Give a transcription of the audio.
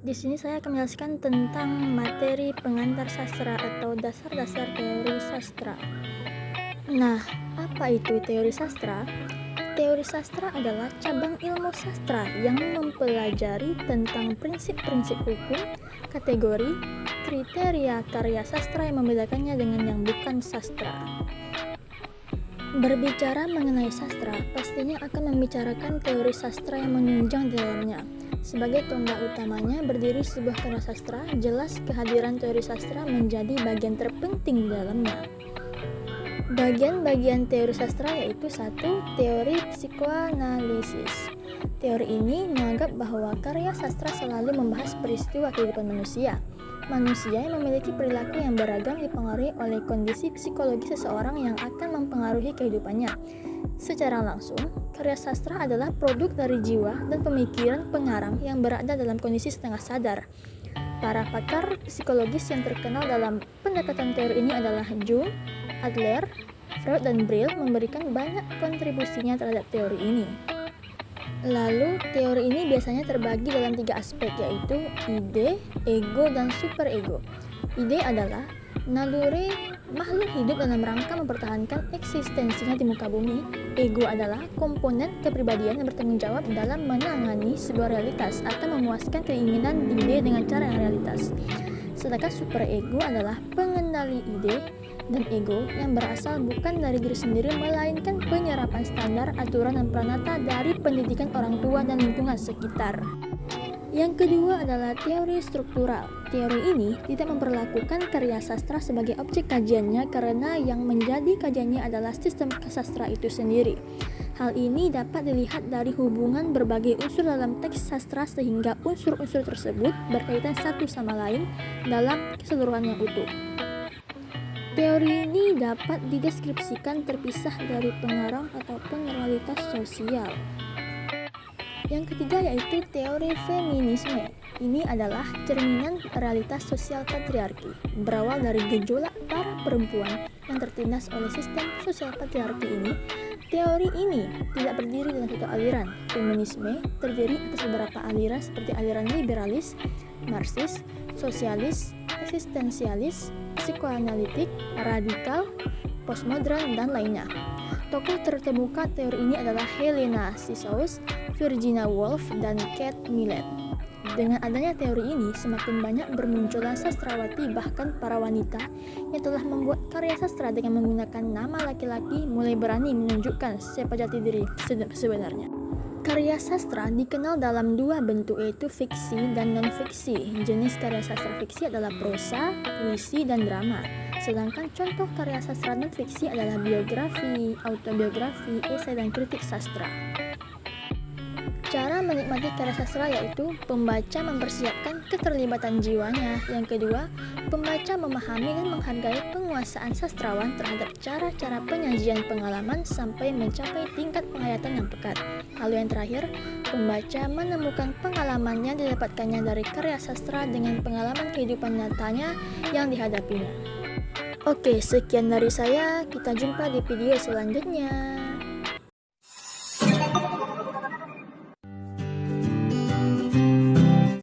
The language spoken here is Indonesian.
Di sini saya akan menjelaskan tentang materi pengantar sastra atau dasar-dasar teori sastra. Nah, apa itu teori sastra? Teori sastra adalah cabang ilmu sastra yang mempelajari tentang prinsip-prinsip hukum, kategori, kriteria karya sastra yang membedakannya dengan yang bukan sastra. Berbicara mengenai sastra, pastinya akan membicarakan teori sastra yang menunjang di dalamnya. Sebagai tonggak utamanya berdiri sebuah karya sastra, jelas kehadiran teori sastra menjadi bagian terpenting di dalamnya. Bagian-bagian teori sastra yaitu 1. Teori psikoanalisis. Teori ini menganggap bahwa karya sastra selalu membahas peristiwa kehidupan manusia. Manusia yang memiliki perilaku yang beragam dipengaruhi oleh kondisi psikologi seseorang yang akan mempengaruhi kehidupannya. Secara langsung, karya sastra adalah produk dari jiwa dan pemikiran pengarang yang berada dalam kondisi setengah sadar. Para pakar psikologis yang terkenal dalam pendekatan teori ini adalah Jung, Adler, Freud, dan Brill memberikan banyak kontribusinya terhadap teori ini. Lalu, teori ini biasanya terbagi dalam 3 aspek, yaitu ide, ego, dan superego. Ide adalah naluri makhluk hidup dalam rangka mempertahankan eksistensinya di muka bumi. Ego adalah komponen kepribadian yang bertanggung jawab dalam menangani sebuah realitas atau memuaskan keinginan ide dengan cara yang realitas. Sedangkan superego adalah pengendali ide dan ego yang berasal bukan dari diri sendiri melainkan penyerapan standar, aturan, dan pranata dari pendidikan orang tua dan lingkungan sekitar. Yang kedua adalah teori struktural. Teori ini tidak memperlakukan karya sastra sebagai objek kajiannya karena yang menjadi kajiannya adalah sistem sastra itu sendiri. Hal ini dapat dilihat dari hubungan berbagai unsur dalam teks sastra sehingga unsur-unsur tersebut berkaitan satu sama lain dalam keseluruhan yang utuh. Teori ini dapat dideskripsikan terpisah dari pengarang ataupun realitas sosial. Yang ketiga yaitu teori feminisme. Ini adalah cerminan realitas sosial patriarki, berawal dari gejolak para perempuan yang tertindas oleh sistem sosial patriarki ini. Teori ini tidak berdiri dalam satu aliran. Feminisme terdiri atas beberapa aliran seperti aliran liberalis, marxis, sosialis, eksistensialis, psikoanalitik, radikal, postmodern, dan lainnya. Tokoh terkemuka teori ini adalah Helena Sisous, Virginia Woolf, dan Kate Millett. Dengan adanya teori ini, semakin banyak bermunculan sastrawati bahkan para wanita yang telah membuat karya sastra dengan menggunakan nama laki-laki mulai berani menunjukkan siapa jati diri sebenarnya. Karya sastra dikenal dalam 2 bentuk yaitu fiksi dan non-fiksi. Jenis karya sastra fiksi adalah prosa, puisi, dan drama. Sedangkan contoh karya sastra non-fiksi adalah biografi, autobiografi, esai, dan kritik sastra. Cara menikmati karya sastra yaitu pembaca mempersiapkan keterlibatan jiwanya. Yang kedua, pembaca memahami dan menghargai penguasaan sastrawan terhadap cara-cara penyajian pengalaman sampai mencapai tingkat penghayatan yang pekat. Lalu yang terakhir, pembaca menemukan pengalaman yang didapatkannya dari karya sastra dengan pengalaman kehidupan nyatanya yang dihadapinya. Oke, sekian dari saya. Kita jumpa di video selanjutnya.